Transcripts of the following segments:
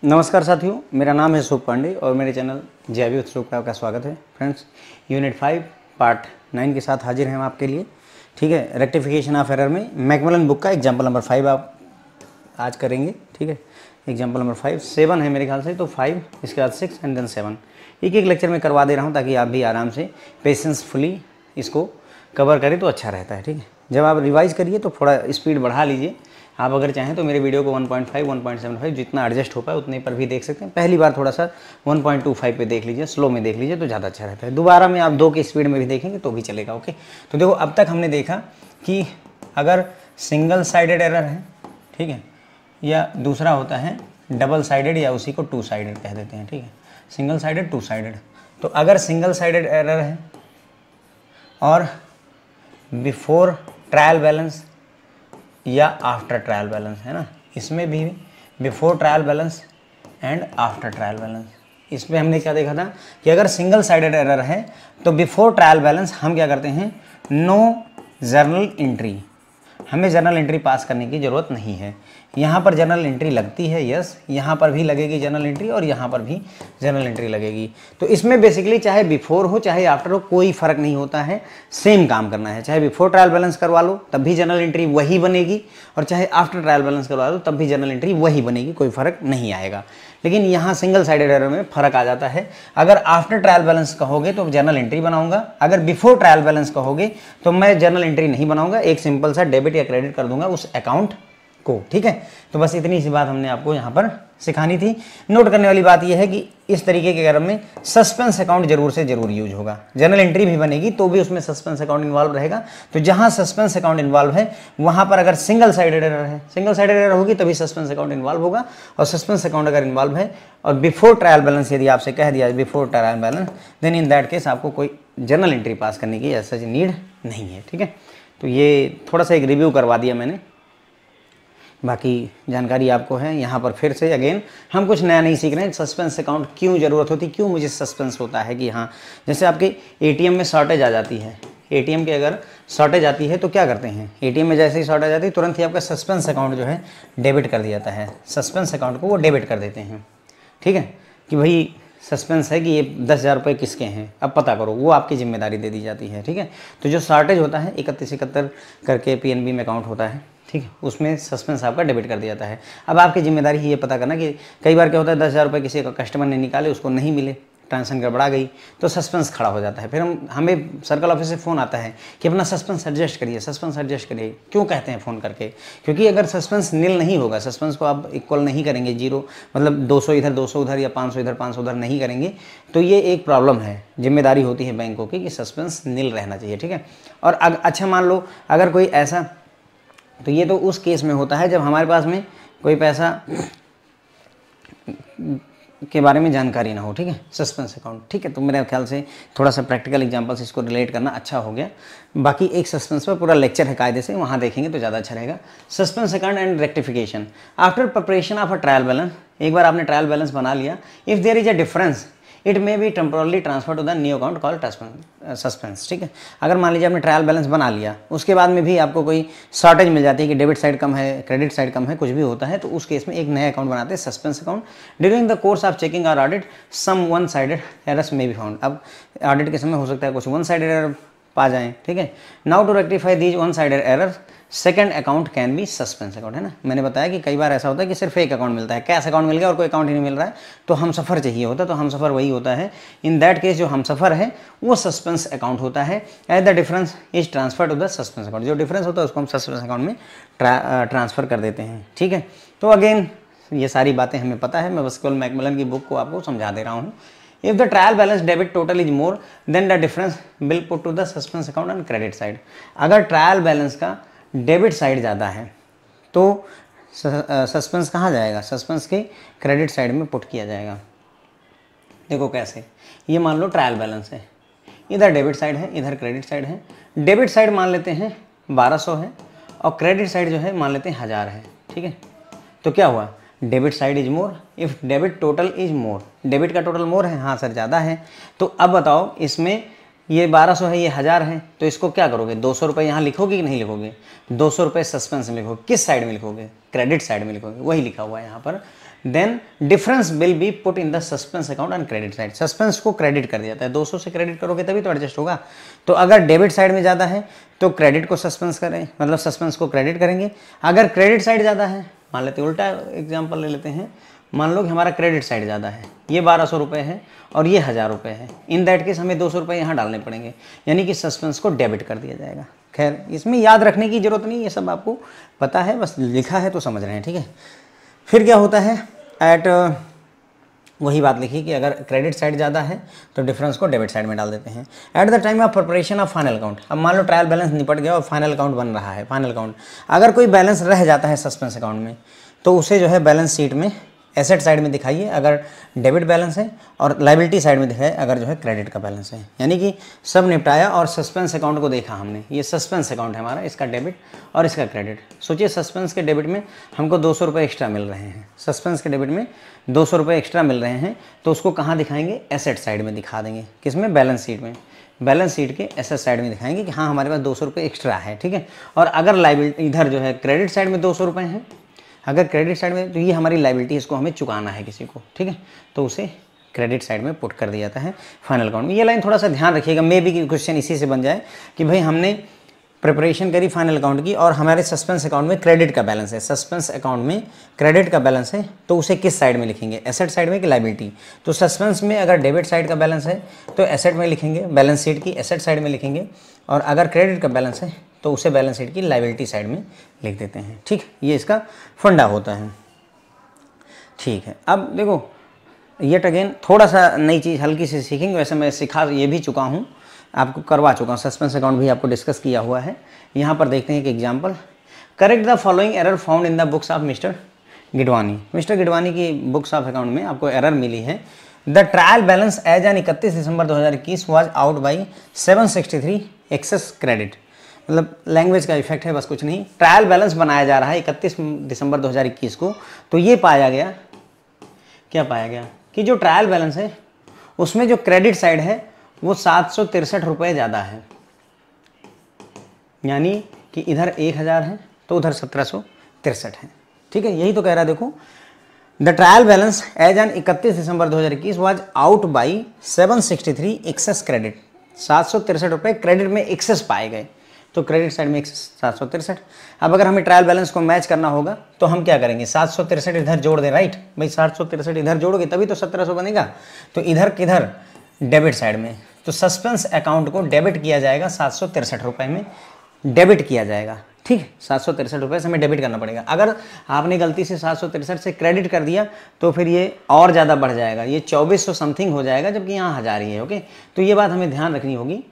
नमस्कार साथियों, मेरा नाम है सुख पांडे और मेरे चैनल जैवी उत्सुक का आपका स्वागत है। फ्रेंड्स, यूनिट 5 पार्ट 9 के साथ हाजिर हैं हम आपके लिए। ठीक है, रेक्टिफिकेशन ऑफ एरर में मैकमिलन बुक का एग्जाम्पल नंबर 5 आप आज करेंगे। ठीक है, एग्जाम्पल नंबर 5 7 है मेरे ख्याल से, तो 5 इसके बाद 6 एंड देन 7 एक एक लेक्चर में करवा दे रहा हूँ ताकि आप भी आराम से पेशेंसफुली इसको कवर करें तो अच्छा रहता है। ठीक है, जब आप रिवाइज करिए तो थोड़ा स्पीड बढ़ा लीजिए। आप अगर चाहें तो मेरे वीडियो को 1.5 1.75 जितना एडजस्ट हो पाए उतने पर भी देख सकते हैं। पहली बार थोड़ा सा 1.25 पे देख लीजिए, स्लो में देख लीजिए तो ज़्यादा अच्छा रहता है। दोबारा में आप 2 की स्पीड में भी देखेंगे तो भी चलेगा। ओके, तो देखो अब तक हमने देखा कि अगर सिंगल साइडेड एरर है, ठीक है, या दूसरा होता है डबल साइडेड या उसी को 2 साइडेड कह देते हैं। ठीक है, सिंगल साइडेड 2 साइडेड। तो अगर सिंगल साइडेड एरर है और बिफोर ट्रायल बैलेंस या आफ्टर ट्रायल बैलेंस है ना, इसमें भी before trial balance and after trial balance. इसमें हमने क्या देखा था कि अगर सिंगल साइडेड एरर है तो बिफोर ट्रायल बैलेंस हम क्या करते हैं, नो जर्नल एंट्री, हमें जर्नल एंट्री पास करने की ज़रूरत नहीं है। यहाँ पर जर्नल एंट्री लगती है, यस, यहाँ पर भी लगेगी जर्नल एंट्री और यहाँ पर भी जर्नल एंट्री लगेगी। तो इसमें बेसिकली चाहे बिफोर हो चाहे आफ्टर हो कोई फ़र्क नहीं होता है, सेम काम करना है। चाहे बिफोर ट्रायल बैलेंस करवा लो तब भी जर्नल एंट्री वही बनेगी और चाहे आफ्टर ट्रायल बैलेंस करवा लो तब भी जर्नल एंट्री वही बनेगी, कोई फ़र्क नहीं आएगा। लेकिन यहाँ सिंगल साइडेड एरर में फ़र्क आ जाता है। अगर आफ्टर ट्रायल बैलेंस कहोगे तो जर्नल एंट्री बनाऊंगा, अगर बिफोर ट्रायल बैलेंस कहोगे तो मैं जर्नल एंट्री नहीं बनाऊंगा, एक सिंपल सा डेबिट या क्रेडिट कर दूंगा उस अकाउंट को। ठीक है, तो बस इतनी सी बात हमने आपको यहाँ पर सिखानी थी। नोट करने वाली बात यह है कि इस तरीके के एरर में सस्पेंस अकाउंट जरूर से जरूर यूज होगा। जर्नल एंट्री भी बनेगी तो भी उसमें सस्पेंस अकाउंट इन्वॉल्व रहेगा। तो जहां सस्पेंस अकाउंट इन्वॉल्व है वहां पर अगर सिंगल साइडेड एरर है, सिंगल साइडेड एरर होगी तभी सस्पेंस अकाउंट इन्वॉल्व होगा। और सस्पेंस अकाउंट अगर इन्वॉल्व है और बिफोर ट्रायल बैलेंस यदि आपसे कह दिया before trial balance, then in that case आपको कोई जर्नल एंट्री पास करने की ऐसा नीड नहीं है। ठीक है, तो ये थोड़ा सा एक रिव्यू करवा दिया मैंने, बाकी जानकारी आपको है। यहाँ पर फिर से अगेन हम कुछ नया नहीं सीख रहे हैं। सस्पेंस अकाउंट क्यों ज़रूरत होती, क्यों मुझे सस्पेंस होता है कि हाँ, जैसे आपके एटीएम में शॉर्टेज आ जाती है, एटीएम के अगर शॉर्टेज आती है तो क्या करते हैं, एटीएम में जैसे ही शॉर्टेज आ जाती है तुरंत ही आपका सस्पेंस अकाउंट जो है डेबिट कर दिया जाता है। सस्पेंस अकाउंट को वो डेबिट कर देते हैं। ठीक है, कि भाई सस्पेंस है कि ये 10,000 रुपये किसके हैं, अब पता करो, वो आपकी जिम्मेदारी दे दी जाती है। ठीक है, तो जो शॉर्टेज होता है 3171 करके पीएनबी में अकाउंट होता है, ठीक है, उसमें सस्पेंस आपका डेबिट कर दिया जाता है। अब आपकी जिम्मेदारी ही ये पता करना कि कई बार क्या होता है 10,000 रुपये किसी का कस्टमर ने निकाले, उसको नहीं मिले, ट्रांजेक्शन गड़बड़ा गई तो सस्पेंस खड़ा हो जाता है। फिर हमें सर्कल ऑफिस से फ़ोन आता है कि अपना सस्पेंस एडजस्ट करिए, सस्पेंस एडजस्ट करिए। क्यों कहते हैं फ़ोन करके, क्योंकि अगर सस्पेंस नील नहीं होगा, सस्पेंस को आप इक्वल नहीं करेंगे, जीरो मतलब 200 इधर 200 उधर या 500 इधर 500 उधर नहीं करेंगे तो ये एक प्रॉब्लम है। जिम्मेदारी होती है बैंकों की कि सस्पेंस नील रहना चाहिए। ठीक है, और अच्छा मान लो अगर कोई ऐसा, तो ये तो उस केस में होता है जब हमारे पास में कोई पैसा के बारे में जानकारी ना हो। ठीक है, सस्पेंस अकाउंट। ठीक है, तो मेरे ख्याल से थोड़ा सा प्रैक्टिकल एग्जांपल से इसको रिलेट करना अच्छा हो गया। बाकी एक सस्पेंस पर पूरा लेक्चर है कायदे से, वहाँ देखेंगे तो ज़्यादा अच्छा रहेगा। Suspense account and rectification after preparation of a trial balance. एक बार आपने ट्रायल बैलेंस बना लिया, if there is a difference it may be temporarily transfer to the new account called suspense. ठीक है, अगर मान लीजिए आपने ट्रायल बैलेंस बना लिया, उसके बाद में भी आपको कोई शॉर्टेज मिल जाती है कि डेबिट साइड कम है, क्रेडिट साइड कम है, कुछ भी होता है, तो उस केस में एक नया अकाउंट बनाते हैं, suspense account. During the course of checking और audit some one sided errors may be found. अब ऑडिट के समय हो सकता है कुछ वन साइडेड एरर पा जाएं। ठीक है, now to rectify these one sided error second account can be suspense account. है ना, मैंने बताया कि कई बार ऐसा होता है कि सिर्फ एक अकाउंट मिलता है, कैश अकाउंट मिल गया और कोई अकाउंट ही नहीं मिल रहा है, तो हम सफ़र चाहिए होता है, तो हम सफ़र वही होता है। इन दैट केस जो हम सफ़र है वो सस्पेंस अकाउंट होता है। As the difference is transfer to the suspense account. जो डिफरेंस होता है उसको हम सस्पेंस अकाउंट में ट्रांसफ़र कर देते हैं। ठीक है, तो अगेन ये सारी बातें हमें पता है, मैं बस केवल मैकमिलन की बुक को आपको समझा दे रहा हूँ। If the trial balance debit total is more, then the difference will put to the suspense account on credit side. अगर ट्रायल बैलेंस का डेबिट साइड ज़्यादा है तो सस्पेंस कहाँ जाएगा, सस्पेंस के क्रेडिट साइड में पुट किया जाएगा। देखो कैसे, ये मान लो ट्रायल बैलेंस है, इधर डेबिट साइड है इधर क्रेडिट साइड है। डेबिट साइड मान लेते हैं 1200 है और क्रेडिट साइड जो है मान लेते हैं 1000 है। ठीक है, तो क्या हुआ, debit side is more if debit total is more. Debit का टोटल मोर है, हाँ सर ज़्यादा है। तो अब बताओ इसमें ये 1200 है, ये 1000 है, तो इसको क्या करोगे, 200 रुपये यहाँ लिखोगे कि नहीं लिखोगे, 200 रुपये सस्पेंस में लिखोगे। किस साइड में लिखोगे, क्रेडिट साइड में लिखोगे, वही लिखा हुआ है यहाँ पर। Then difference will be put in the suspense account on credit side. Suspense को क्रेडिट कर दिया जाता है, 200 से क्रेडिट करोगे तभी तो एडजस्ट होगा। तो अगर डेबिट साइड में ज़्यादा है तो क्रेडिट को सस्पेंस करें, मतलब सस्पेंस को क्रेडिट करेंगे। अगर क्रेडिट साइड ज़्यादा है, मान लेते उल्टा एग्जाम्पल ले लेते हैं, मान लो कि हमारा क्रेडिट साइड ज़्यादा है, ये 1200 रुपये है और ये 1000 रुपये है, इन दैट केस हमें 200 रुपये यहाँ डालने पड़ेंगे, यानी कि सस्पेंस को डेबिट कर दिया जाएगा। खैर इसमें याद रखने की ज़रूरत नहीं, ये सब आपको पता है, बस लिखा है तो समझ रहे हैं, ठीक है। फिर क्या होता है, एट वही बात लिखी कि अगर क्रेडिट साइड ज़्यादा है तो डिफरेंस को डेबिट साइड में डाल देते हैं। At the time of preparation of final account, अब मान लो ट्रायल बैलेंस निपट गया और फाइनल अकाउंट बन रहा है। फाइनल अकाउंट अगर कोई बैलेंस रह जाता है सस्पेंस अकाउंट में तो उसे जो है बैलेंस शीट में एसेट साइड में दिखाइए अगर डेबिट बैलेंस है, और लाइबिलिटी साइड में दिखाए अगर जो है क्रेडिट का बैलेंस है। यानी कि सब निपटाया और सस्पेंस अकाउंट को देखा हमने, ये सस्पेंस अकाउंट है हमारा, इसका डेबिट और इसका क्रेडिट। सोचिए सस्पेंस के डेबिट में हमको 200 रुपये एक्स्ट्रा मिल रहे हैं, सस्पेंस के डेबिट में 200 रुपये एक्स्ट्रा मिल रहे हैं, तो उसको कहाँ दिखाएंगे, एसेट साइड में दिखा देंगे। किसमें, बैलेंस शीट में। बैलेंस शीट के एसेट साइड में दिखाएंगे कि हाँ हमारे पास 200 रुपये एक्स्ट्रा है, ठीक है। और अगर लाइबिलिटी इधर जो है क्रेडिट साइड में 200 रुपये हैं, अगर क्रेडिट साइड में, तो ये हमारी लाइबिलिटी, इसको हमें चुकाना है किसी को, ठीक है, तो उसे क्रेडिट साइड में पुट कर दिया जाता है फाइनल अकाउंट में। ये लाइन थोड़ा सा ध्यान रखिएगा, मे बी क्वेश्चन इसी से बन जाए कि भाई हमने प्रिपरेशन करी फाइनल अकाउंट की और हमारे सस्पेंस अकाउंट में क्रेडिट का बैलेंस है, सस्पेंस अकाउंट में क्रेडिट का बैलेंस है, तो उसे किस साइड में लिखेंगे, एसेट साइड में कि लाइबिलिटी। तो सस्पेंस में अगर डेबिट साइड का बैलेंस है तो एसेट में लिखेंगे, बैलेंस शीट की एसेट साइड में लिखेंगे, और अगर क्रेडिट का बैलेंस है तो उसे बैलेंस शीट की लाइबिलिटी साइड में लिख देते हैं, ठीक। ये इसका फंडा होता है, ठीक है। अब देखो येट अगेन थोड़ा सा नई चीज़ हल्की सी सीखेंगे, वैसे मैं सिखा ये भी चुका हूँ, आपको करवा चुका हूँ, सस्पेंस अकाउंट भी आपको डिस्कस किया हुआ है। यहाँ पर देखते हैं एक example, correct the following error found in the books of mister Gidwani. Mister Gidwani की बुक्स ऑफ अकाउंट में आपको एरर मिली है। The trial balance as on 31 December 2021 was out by 763 excess credit. मतलब लैंग्वेज का इफेक्ट है, बस कुछ नहीं। ट्रायल बैलेंस बनाया जा रहा है 31 दिसंबर 2021 को, तो ये पाया गया, क्या पाया गया कि जो ट्रायल बैलेंस है उसमें जो क्रेडिट साइड है वो 763 रुपये ज़्यादा है, यानी कि इधर 1000 है तो उधर 1763 है, ठीक है। यही तो कह रहा है, देखो the trial balance as on 31 December 2021 was out by 763 excess credit. 763 रुपये क्रेडिट में एक्सेस पाए गए, तो क्रेडिट साइड में एक्सेस 763। अब अगर हमें ट्रायल बैलेंस को मैच करना होगा तो हम क्या करेंगे, 763 इधर जोड़ दें, राइट भाई, 763 इधर जोड़ोगे तभी तो 1700 बनेगा। तो इधर किधर, डेबिट साइड में, तो सस्पेंस अकाउंट को डेबिट किया जाएगा 763 रुपये में, डेबिट किया जाएगा, ठीक। 763 रुपये से हमें डेबिट करना पड़ेगा। अगर आपने गलती से 763 से क्रेडिट कर दिया तो फिर ये और ज़्यादा बढ़ जाएगा, ये 2400 समथिंग हो जाएगा, जबकि यहाँ 1000 ही है, ओके। तो ये बात हमें ध्यान रखनी होगी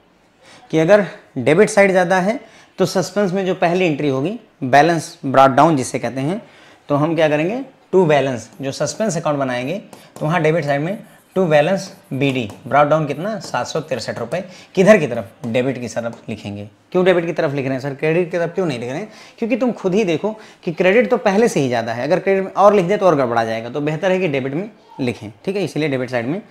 कि अगर डेबिट साइड ज़्यादा है तो सस्पेंस में जो पहली एंट्री होगी, बैलेंस ब्रॉट डाउन जिसे कहते हैं, तो हम क्या करेंगे, टू बैलेंस, जो सस्पेंस अकाउंट बनाएंगे तो वहाँ डेबिट साइड में to balance BD brought down कितना, 763 रुपये, किधर की तरफ, डेबिट की तरफ लिखेंगे। क्यों डेबिट की तरफ लिख रहे हैं सर, क्रेडिट की तरफ क्यों नहीं लिख रहे हैं, क्योंकि तुम खुद ही देखो कि क्रेडिट तो पहले से ही ज़्यादा है, अगर क्रेडिट में और लिख दे तो और गड़बड़ा जाएगा, तो बेहतर है कि डेबिट में लिखें, ठीक है, इसलिए डेबिट साइड में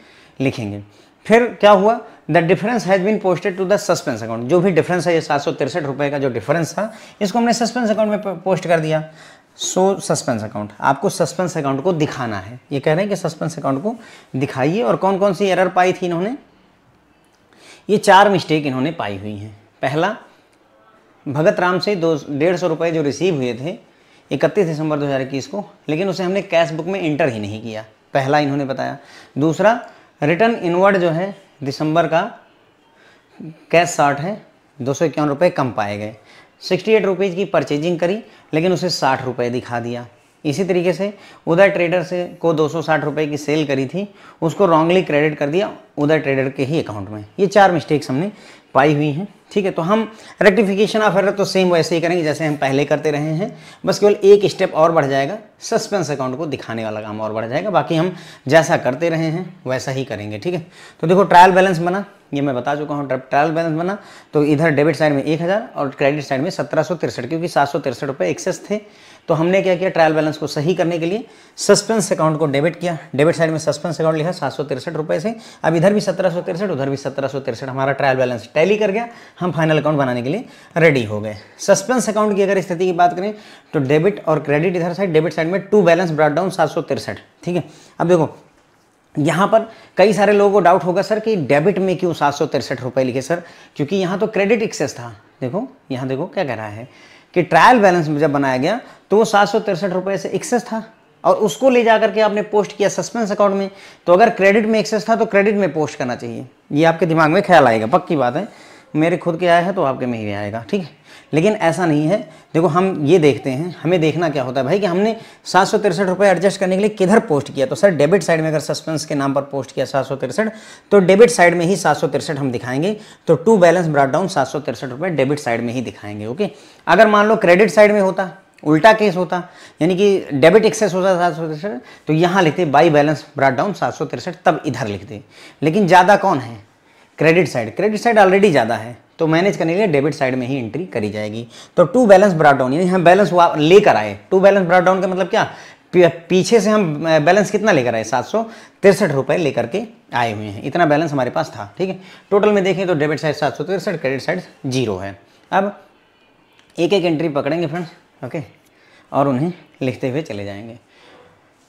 लिखेंगे। फिर क्या हुआ, the difference has been posted to the suspense account. जो भी डिफरेंस है, ये 763 रुपये का जो डिफरेंस था, इसको हमने सस्पेंस अकाउंट में पोस्ट कर दिया। सो सस्पेंस अकाउंट, आपको सस्पेंस अकाउंट को दिखाना है, ये कह रहे हैं कि सस्पेंस अकाउंट को दिखाइए। और कौन कौन सी एरर पाई थी इन्होंने, ये 4 मिस्टेक इन्होंने पाई हुई हैं। पहला, भगत राम से 150 रुपये जो रिसीव हुए थे 31 दिसंबर 2021 को, लेकिन उसे हमने कैश बुक में इंटर ही नहीं किया, पहला इन्होंने बताया। दूसरा, रिटर्न इनवर्ड जो है दिसंबर का कैश शॉर्ट है, 251 रुपये कम पाए गए। 68 रुपीज़ की परचेजिंग करी लेकिन उसे 60 रुपये दिखा दिया। इसी तरीके से उदय ट्रेडर से को 260 रुपये की सेल करी थी, उसको रॉन्गली क्रेडिट कर दिया उदय ट्रेडर के ही अकाउंट में। ये 4 मिस्टेक्स हमने पाई हुई हैं, ठीक है। तो हम रेक्टिफिकेशन ऑफ एरर तो सेम वैसे ही करेंगे जैसे हम पहले करते रहे हैं, बस केवल एक स्टेप और बढ़ जाएगा, सस्पेंस अकाउंट को दिखाने वाला काम और बढ़ जाएगा। बाकी हम जैसा करते रहे हैं वैसा ही करेंगे, ठीक है। तो देखो ट्रायल बैलेंस बना, ये मैं बता चुका हूँ, ट्रायल बैलेंस बना तो इधर डेबिट साइड में 1000 और क्रेडिट साइड में 1763, क्योंकि 763 रुपये एक्सेस थे तो हमने क्या किया, ट्रायल बैलेंस को सही करने के लिए सस्पेंस अकाउंट को डेबिट किया। डेबिट साइड में सस्पेंस अकाउंट लिखा 763 रुपये से। अब इधर भी 1763, उधर भी 1763, हमारा ट्रायल बैलेंस टैली कर गया। हम फाइनल अकाउंट बनाने के लिए रेडी हो गए। सस्पेंस अकाउंट की अगर स्थिति की बात करें तो डेबिट और क्रेडिट इधर साइड, डेबिट साइड में टू बैलेंस ब्रॉट डाउन 763, ठीक है। अब देखो यहाँ पर कई सारे लोगों को डाउट होगा सर कि डेबिट में क्यों 763 रुपये लिखे सर, क्योंकि यहाँ तो क्रेडिट एक्सेस था। देखो यहाँ देखो क्या कह रहा है कि ट्रायल बैलेंस जब बनाया गया तो वो 763 रुपये से एक्सेस था और उसको ले जा करके आपने पोस्ट किया सस्पेंस अकाउंट में। तो अगर क्रेडिट में एक्सेस था तो क्रेडिट में पोस्ट करना चाहिए, ये आपके दिमाग में ख्याल आएगा, पक्की बात है। मेरे खुद के आया है तो आपके में ही आएगा, ठीक है। लेकिन ऐसा नहीं है। देखो हम ये देखते हैं, हमें देखना क्या होता है भाई कि हमने 763 रुपये एडजस्ट करने के लिए किधर पोस्ट किया। तो सर डेबिट साइड में अगर सस्पेंस के नाम पर पोस्ट किया 763, तो डेबिट साइड में ही 763 हम दिखाएंगे। तो टू बैलेंस ब्रॉट डाउन 763 रुपये डेबिट साइड में ही दिखाएंगे, ओके। अगर मान लो क्रेडिट साइड में होता, उल्टा केस होता, यानी कि डेबिट एक्सेस होता 763, तो यहाँ लिखते बाई बैलेंस ब्रॉट डाउन 763, तब इधर लिखते। लेकिन ज़्यादा कौन है, credit side. Credit side already ज़्यादा है, तो मैनेज करने के लिए डेबिट साइड में ही एंट्री करी जाएगी। तो टू बैलेंस ब्रॉट डाउन, यानी हम बैलेंस लेकर आए। टू बैलेंस ब्रॉट डाउन का मतलब क्या, पीछे से हम बैलेंस कितना लेकर आए, 763 रुपये लेकर के आए हुए हैं। इतना बैलेंस हमारे पास था, ठीक है। टोटल में देखें तो डेबिट साइड 763, क्रेडिट साइड 0 है। अब एक एक एंट्री पकड़ेंगे फ्रेंड्स, ओके, और उन्हें लिखते हुए चले जाएंगे।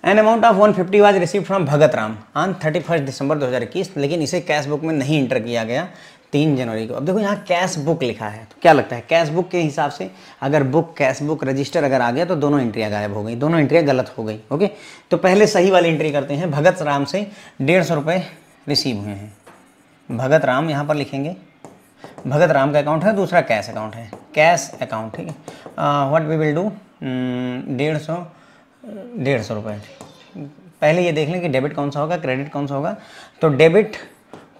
An amount of 150 was receive from Bhagat Ram on 31 December 2021, लेकिन इसे कैश बुक में नहीं इंटर किया गया 3 जनवरी को। अब देखो यहाँ कैश बुक लिखा है, तो क्या लगता है कैश बुक के हिसाब से अगर बुक कैश बुक रजिस्टर अगर आ गया तो दोनों एंट्रियाँ गायब हो गई, दोनों एंट्रियाँ गलत हो गई, ओके। तो पहले सही वाली एंट्री करते हैं। भगत राम से 150 रुपये रिसीव हुए हैं। भगत राम यहाँ पर लिखेंगे, भगत राम का अकाउंट है, दूसरा कैश अकाउंट है, कैश अकाउंट, ठीक है। व्हाट वी विल डू, 150 रुपये। पहले ये देख लें कि डेबिट कौन सा होगा, क्रेडिट कौन सा होगा। तो debit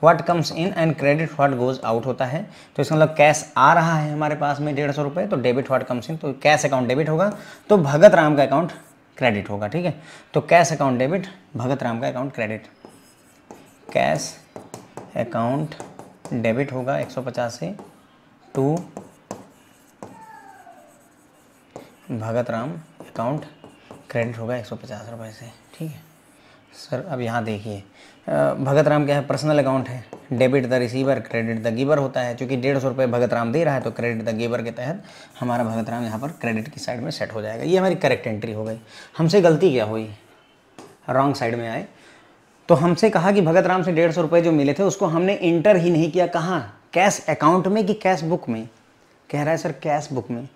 what comes in and credit what goes out होता है। तो इसका मतलब कैश आ रहा है हमारे पास में 150 रुपये, तो डेबिट व्हाट कम्स इन, तो कैश अकाउंट डेबिट होगा, तो भगत राम का अकाउंट क्रेडिट होगा, ठीक है। तो cash account debit, Bhagat Ram का account credit. Cash account debit होगा 150 से to Bhagat Ram account credit होगा 150 रुपये से, ठीक है सर। अब यहाँ देखिए भगत राम क्या है, पर्सनल अकाउंट है, debit the receiver credit the giver होता है। क्योंकि 150 रुपये भगत राम दे रहा है तो क्रेडिट द गिवर के तहत हमारा भगत राम यहाँ पर क्रेडिट की साइड में सेट हो जाएगा। ये हमारी करेक्ट एंट्री हो गई। हमसे गलती क्या हुई, रॉन्ग साइड में आए। तो हमसे कहा कि भगत राम से 150 रुपये जो मिले थे उसको हमने इंटर ही नहीं किया, कहाँ, कैश अकाउंट में कि कैश बुक में। कह रहा है सर कैश बुक में,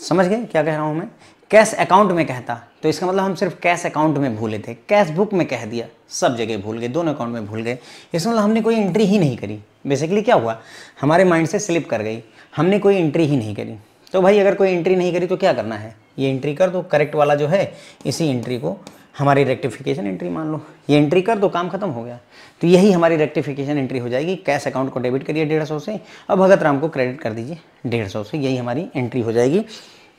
समझ गए क्या कह रहा हूँ मैं, कैश अकाउंट में कहता तो इसका मतलब हम सिर्फ कैश अकाउंट में भूले थे, कैश बुक में कह दिया, सब जगह भूल गए, दोनों अकाउंट में भूल गए। इसका मतलब हमने कोई एंट्री ही नहीं करी। बेसिकली क्या हुआ, हमारे माइंड से स्लिप कर गई, हमने कोई एंट्री ही नहीं करी। तो भाई अगर कोई एंट्री नहीं करी तो क्या करना है, ये एंट्री कर दो, करेक्ट वाला जो है इसी एंट्री को हमारी रेक्टिफिकेशन एंट्री मान लो, ये एंट्री कर दो, काम खत्म हो गया। तो यही हमारी रेक्टिफिकेशन एंट्री हो जाएगी। कैश अकाउंट को डेबिट करिए 150 से और भगत राम को क्रेडिट कर दीजिए 150 से, यही हमारी एंट्री हो जाएगी।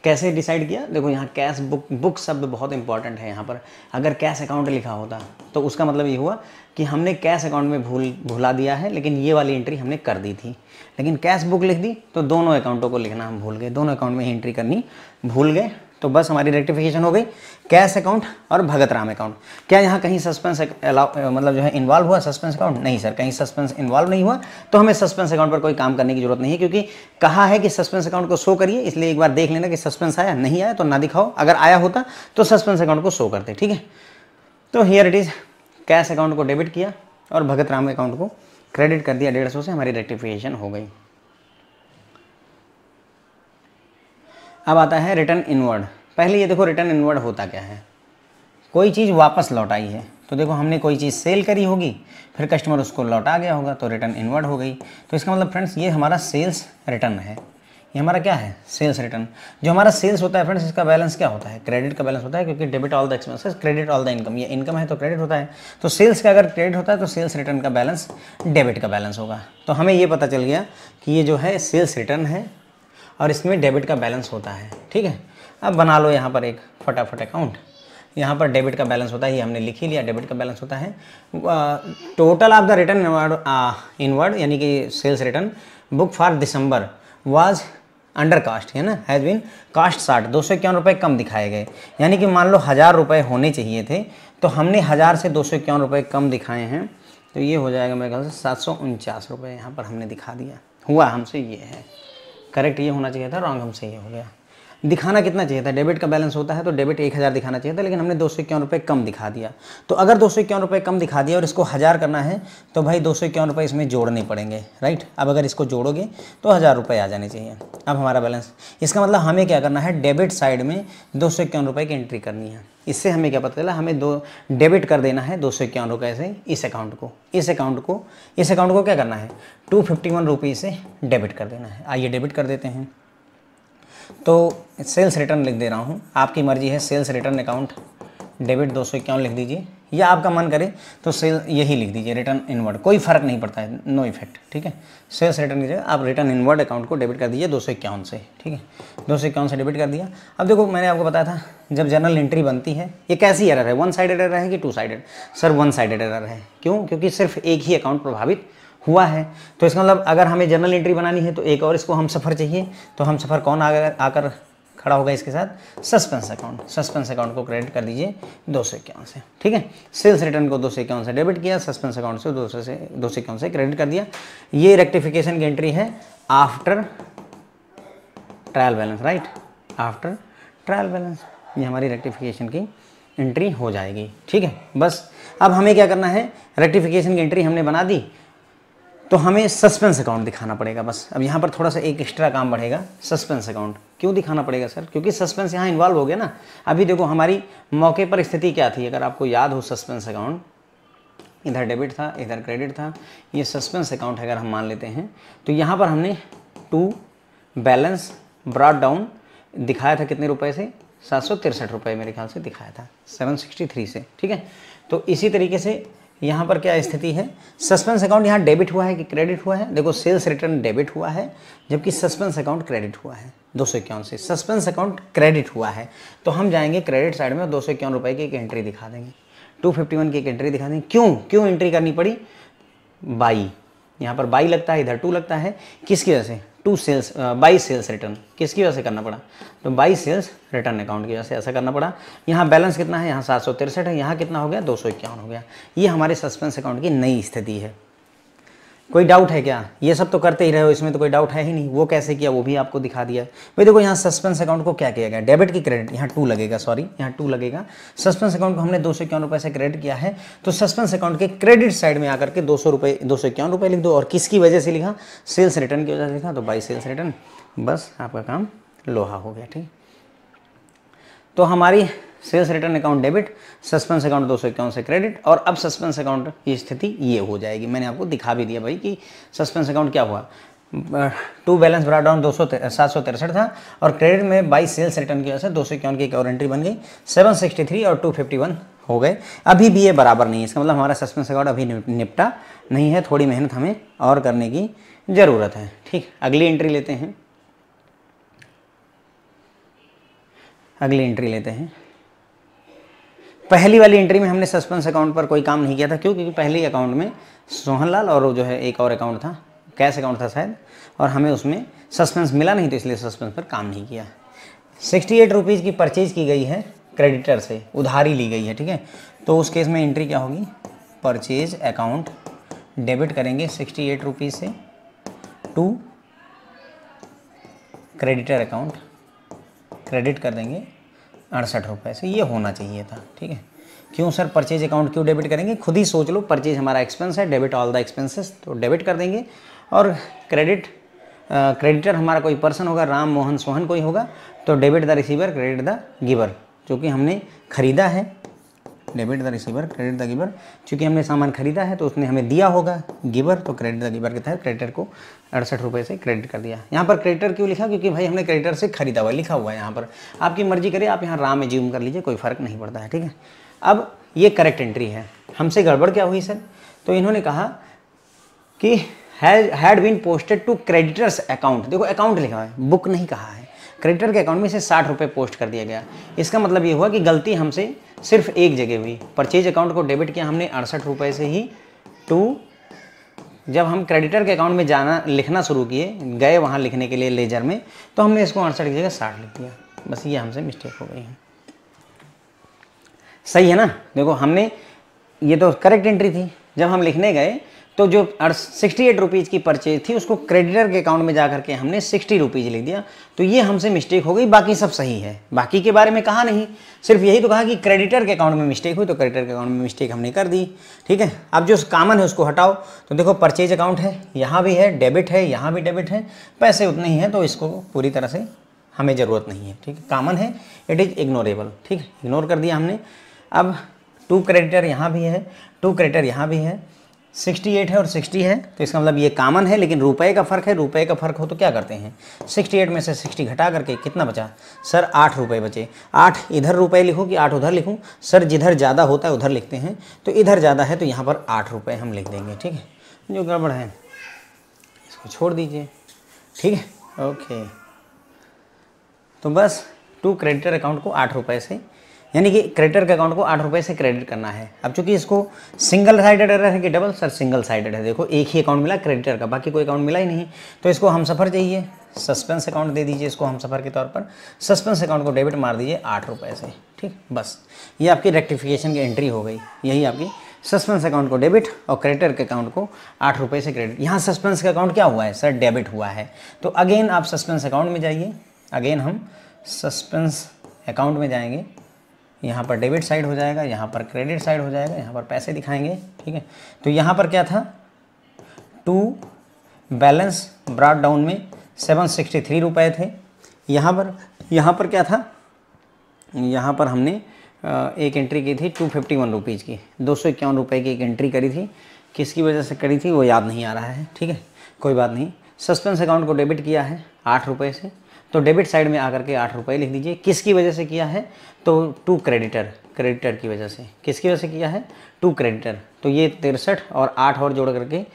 कैसे डिसाइड किया, देखो यहाँ कैश बुक, बुक शब्द बहुत इंपॉर्टेंट है यहाँ पर। अगर कैश अकाउंट लिखा होता तो उसका मतलब ये हुआ कि हमने कैश अकाउंट में भुला दिया है, लेकिन ये वाली एंट्री हमने कर दी थी। लेकिन कैश बुक लिख दी तो दोनों अकाउंटों को लिखना हम भूल गए, दोनों अकाउंट में एंट्री करनी भूल गए। तो बस हमारी रेक्टिफिकेशन हो गई, कैश अकाउंट और भगत राम अकाउंट। क्या यहाँ कहीं सस्पेंस मतलब जो है इन्वॉल्व हुआ सस्पेंस अकाउंट? नहीं सर, कहीं सस्पेंस इन्वॉल्व नहीं हुआ। तो हमें सस्पेंस अकाउंट पर कोई काम करने की जरूरत नहीं है, क्योंकि कहा है कि सस्पेंस अकाउंट को शो करिए, इसलिए एक बार देख लेना कि सस्पेंस आया, नहीं आया तो ना दिखाओ, अगर आया होता तो सस्पेंस अकाउंट को शो करते, ठीक है। तो here it is, cash account को डेबिट किया और भगत राम अकाउंट को क्रेडिट कर दिया 150 से, हमारी रेक्टिफिकेशन हो गई। अब आता है रिटर्न इनवर्ड। पहले ये देखो रिटर्न इनवर्ड होता क्या है, कोई चीज़ वापस लौटाई है। तो देखो हमने कोई चीज़ सेल करी होगी, फिर कस्टमर उसको लौटा गया होगा, तो रिटर्न इनवर्ड हो गई। तो इसका मतलब फ्रेंड्स ये हमारा सेल्स रिटर्न है, ये हमारा क्या है, सेल्स रिटर्न। जो हमारा सेल्स होता है फ्रेंड्स, इसका बैलेंस क्या होता है, क्रेडिट का बैलेंस होता है, क्योंकि debit all the expenses credit all the income, ये इनकम है तो क्रेडिट होता है। तो सेल्स का अगर क्रेडिट होता है तो सेल्स रिटर्न का बैलेंस डेबिट का बैलेंस होगा। तो हमें ये पता चल गया कि ये जो है सेल्स रिटर्न है और इसमें डेबिट का बैलेंस होता है, ठीक है। अब बना लो यहाँ पर एक फटाफट अकाउंट, यहाँ पर डेबिट का बैलेंस होता है, ये हमने लिख ही लिया, डेबिट का बैलेंस होता है। Total of the return inward यानी कि sales return book for December was under cast है ना, हैज़ बीन कास्ट 60, 251 रुपये कम दिखाए गए। यानी कि मान लो 1000 रुपये होने चाहिए थे, तो हमने 1000 से 251 रुपये कम दिखाए हैं, तो ये हो जाएगा मेरे ख्याल से 749 रुपये यहाँ पर हमने दिखा दिया। हुआ हमसे ये है, करेक्ट ये होना चाहिए था, रॉन्ग हमसे ये हो गया। दिखाना कितना चाहिए था, डेबिट का बैलेंस होता है तो डेबिट 1000 दिखाना चाहिए था, लेकिन हमने 251 रुपये कम दिखा दिया। तो अगर 251 रुपये कम दिखा दिया और इसको 1000 करना है तो भाई 251 रुपये इसमें जोड़ने पड़ेंगे, राइट। अब अगर इसको जोड़ोगे तो 1000 रुपये आ जाने चाहिए। अब हमारा बैलेंस, इसका मतलब हमें क्या करना है, डेबिट साइड में 251 रुपये की एंट्री करनी है। इससे हमें क्या पता चला, हमें डेबिट कर देना है 251 रुपये से इस अकाउंट को, इस अकाउंट को क्या करना है, 251 रुपये से डेबिट कर देना है। आइए डेबिट कर देते हैं। तो सेल्स रिटर्न लिख दे रहा हूँ, आपकी मर्जी है, सेल्स रिटर्न अकाउंट डेबिट 251 लिख दीजिए, या आपका मन करे तो सेल यही लिख दीजिए, रिटर्न इनवर्ड, कोई फ़र्क नहीं पड़ता है, नो इफेक्ट, ठीक है। सेल्स रिटर्न कीजिए, आप रिटर्न इनवर्ड अकाउंट को डेबिट कर दीजिए 251 से, ठीक है। 251 से डेबिट कर दिया। अब देखो मैंने आपको बताया था जब जर्नल एंट्री बनती है, ये कैसी एरर है, 1 साइडेड एरर है कि 2 साइडेड? सर 1 साइडेड एरर है। क्यों? क्योंकि सिर्फ एक ही अकाउंट प्रभावित हुआ है। तो इसका मतलब अगर हमें जर्नल एंट्री बनानी है तो एक और इसको हम सफ़र चाहिए, तो हम सफ़र कौन आकर खड़ा होगा इसके साथ, सस्पेंस अकाउंट। सस्पेंस अकाउंट को क्रेडिट कर दीजिए 251 से, ठीक है। सेल्स रिटर्न को 251 से डेबिट किया, सस्पेंस अकाउंट से 251 से क्रेडिट कर दिया। ये रेक्टिफिकेशन की एंट्री है after trial balance, right, after trial balance, ये हमारी रेक्टिफिकेशन की एंट्री हो जाएगी, ठीक है। बस अब हमें क्या करना है, रेक्टिफिकेशन की एंट्री हमने बना दी, तो हमें सस्पेंस अकाउंट दिखाना पड़ेगा बस। अब यहाँ पर थोड़ा सा एक एक्स्ट्रा काम बढ़ेगा, सस्पेंस अकाउंट क्यों दिखाना पड़ेगा सर? क्योंकि सस्पेंस यहाँ इन्वॉल्व हो गया ना। अभी देखो हमारी मौके पर स्थिति क्या थी, अगर आपको याद हो, सस्पेंस अकाउंट इधर डेबिट था, इधर क्रेडिट था, ये सस्पेंस अकाउंट अगर हम मान लेते हैं तो यहाँ पर हमने टू बैलेंस ब्रॉट डाउन दिखाया था कितने रुपए से, 763 रुपये मेरे ख्याल से दिखाया था, 763 से, ठीक है। तो इसी तरीके से यहाँ पर क्या स्थिति है, सस्पेंस अकाउंट यहाँ डेबिट हुआ है कि क्रेडिट हुआ है? देखो सेल्स रिटर्न डेबिट हुआ है, जबकि सस्पेंस अकाउंट क्रेडिट हुआ है 251 से। सस्पेंस अकाउंट क्रेडिट हुआ है तो हम जाएंगे क्रेडिट साइड में, 251 रुपये की एक एंट्री दिखा देंगे, 251 की एक एंट्री दिखा देंगे। क्यों एंट्री करनी पड़ी? बाई, यहाँ पर बाई लगता है, इधर टू लगता है, किसकी वजह से? बाई सेल्स रिटर्न, किसकी वजह से करना पड़ा? तो बाई सेल्स रिटर्न अकाउंट की वजह से ऐसा करना पड़ा। यहाँ बैलेंस कितना है, यहाँ 763 है, यहाँ कितना हो गया, 251 हो गया। ये हमारे सस्पेंस अकाउंट की नई स्थिति है। कोई डाउट है क्या? ये सब तो करते ही रहे हो, इसमें तो कोई डाउट है ही नहीं। वो कैसे किया वो भी आपको दिखा दिया। भाई देखो यहाँ सस्पेंस अकाउंट को क्या किया गया, डेबिट की क्रेडिट, यहाँ 2 लगेगा, सॉरी यहाँ 2 लगेगा। सस्पेंस अकाउंट को हमने 251 रुपये से क्रेडिट किया है, तो सस्पेंस अकाउंट के क्रेडिट साइड में आकर के 251 रुपये लिख दो। और किसकी वजह से लिखा? सेल्स रिटर्न की वजह से लिखा, तो बाई सेल्स रिटर्न, बस आपका काम लोहा हो गया, ठीक। तो हमारी sales return account debit, suspense account 251 से क्रेडिट, और अब सस्पेंस अकाउंट की स्थिति ये हो जाएगी। मैंने आपको दिखा भी दिया भाई कि सस्पेंस अकाउंट क्या हुआ, टू बैलेंस ब्रॉट डाउन 763 था, और क्रेडिट में बाई सेल्स रिटर्न की वजह से 251 की एक और एंट्री बन गई, 763 और 251 हो गए। अभी भी ये बराबर नहीं है, इसका मतलब हमारा सस्पेंस अकाउंट अभी निपटा नहीं है, थोड़ी मेहनत हमें और करने की ज़रूरत है, ठीक। अगली एंट्री लेते हैं, अगली एंट्री लेते हैं। पहली वाली एंट्री में हमने सस्पेंस अकाउंट पर कोई काम नहीं किया था, क्यों? क्योंकि पहले अकाउंट में सोहनलाल और जो है एक और अकाउंट था, कैश अकाउंट था शायद, और हमें उसमें सस्पेंस मिला नहीं, तो इसलिए सस्पेंस पर काम नहीं किया। 68 रुपीज़ की परचेज की गई है क्रेडिटर से, उधारी ली गई है, ठीक है। तो उस केस में एंट्री क्या होगी, परचेज अकाउंट डेबिट करेंगे 68 रुपीज़ से टू क्रेडिटर अकाउंट, क्रेडिट कर देंगे 68 रुपये से। ये होना चाहिए था, ठीक है। क्यों सर परचेज अकाउंट क्यों डेबिट करेंगे? खुद ही सोच लो, परचेज हमारा एक्सपेंस है, डेबिट ऑल द एक्सपेंसेस, तो डेबिट कर देंगे। और क्रेडिटर हमारा कोई पर्सन होगा, राम मोहन सोहन कोई होगा, तो debit the receiver credit the giver, क्योंकि हमने खरीदा है, debit the receiver credit the giver, चूँकि हमने सामान खरीदा है तो उसने हमें दिया होगा गिवर, तो क्रेडिट द गिवर के तहत क्रेडिटर को 68 रुपये से क्रेडिट कर दिया। यहाँ पर क्रेडिटर क्यों लिखा? क्योंकि भाई हमने क्रेडिटर से खरीदा हुआ लिखा हुआ है यहाँ पर, आपकी मर्जी करिए, आप यहाँ राम एज्यूम कर लीजिए, कोई फ़र्क नहीं पड़ता है, ठीक है। अब ये करेक्ट एंट्री है। हमसे गड़बड़ क्या हुई सर? तो इन्होंने कहा कि had been posted to creditors account, देखो अकाउंट लिखा है, बुक नहीं कहा है। क्रेडिटर के अकाउंट में से 60 रुपये पोस्ट कर दिया गया। इसका मतलब ये हुआ कि गलती हमसे सिर्फ एक जगह हुई, परचेज अकाउंट को डेबिट किया हमने 68 रुपये से ही टू जब हम क्रेडिटर के अकाउंट में जाना लिखना शुरू किए, गए वहाँ लिखने के लिए लेजर में, तो हमने इसको 68 की जगह 60 लिख दिया। बस ये हमसे मिस्टेक हो गई है। सही है ना? देखो हमने, ये तो करेक्ट एंट्री थी। जब हम लिखने गए तो जो 68 रुपीज़ की परचेज थी उसको क्रेडिटर के अकाउंट में जा करके हमने 60 रुपीज़ लिख दिया। तो ये हमसे मिस्टेक हो गई, बाकी सब सही है। बाकी के बारे में कहा नहीं, सिर्फ यही तो कहा कि क्रेडिटर के अकाउंट में मिस्टेक हुई, तो क्रेडिटर के अकाउंट में मिस्टेक हमने कर दी। ठीक है, अब जो कॉमन है उसको हटाओ। तो देखो परचेज अकाउंट है, यहाँ भी है डेबिट है, यहाँ भी डेबिट है, पैसे उतने ही हैं, तो इसको पूरी तरह से हमें ज़रूरत नहीं है। ठीक है, कॉमन है, इट इज़ इग्नोरेबल। ठीक है, इग्नोर कर दिया हमने। अब 2 क्रेडिटर यहाँ भी है, 2 क्रेडिटर यहाँ भी है, 68 है और 60 है, तो इसका मतलब ये कॉमन है, लेकिन रुपए का फ़र्क है। रुपए का फ़र्क हो तो क्या करते हैं, 68 में से 60 घटा करके कितना बचा सर, 8 रुपये बचे। 8 इधर रुपए लिखूँ कि 8 उधर लिखूँ? सर जिधर ज़्यादा होता है उधर लिखते हैं, तो इधर ज़्यादा है तो यहाँ पर 8 रुपये हम लिख देंगे। ठीक है, जो गड़बड़ है इसको छोड़ दीजिए। ठीक है, ओके। तो बस 2 क्रेडिटर अकाउंट को 8 रुपये से, यानी कि क्रेडिटर के अकाउंट को 8 रुपये से क्रेडिट करना है। अब चूंकि इसको सिंगल साइडेड एरर है कि डबल, सर सिंगल साइडेड है। देखो एक ही अकाउंट मिला क्रेडिटर का, बाकी कोई अकाउंट मिला ही नहीं, तो इसको हम सफ़र चाहिए, सस्पेंस अकाउंट दे दीजिए इसको हम सफ़र के तौर पर। सस्पेंस अकाउंट को डेबिट मार दीजिए 8 रुपये से। ठीक, बस ये आपकी रेक्टिफिकेशन की एंट्री हो गई। यही आपकी सस्पेंस अकाउंट को डेबिट और क्रेडिटर के अकाउंट को 8 रुपये से क्रेडिट। यहाँ सस्पेंस का अकाउंट क्या हुआ है सर, डेबिट हुआ है। तो अगेन आप सस्पेंस अकाउंट में जाइए, अगेन हम सस्पेंस अकाउंट में जाएंगे, यहाँ पर डेबिट साइड हो जाएगा, यहाँ पर क्रेडिट साइड हो जाएगा, यहाँ पर पैसे दिखाएंगे। ठीक है, तो यहाँ पर क्या था, 2 बैलेंस ब्रॉट डाउन में 763 रुपये थे। यहाँ पर क्या था, यहाँ पर हमने एक एंट्री की थी 251 रुपीज़ की, 251 रुपये की एक एंट्री करी थी। किसकी वजह से करी थी वो याद नहीं आ रहा है। ठीक है, कोई बात नहीं। सस्पेंस अकाउंट को डेबिट किया है 8 रुपये से, तो डेबिट साइड में आकर के 8 रुपये लिख दीजिए। किसकी वजह से किया है, तो 2 क्रेडिटर की वजह से। किसकी वजह से किया है, 2 क्रेडिटर। तो ये 63 और 8 और जोड़ करके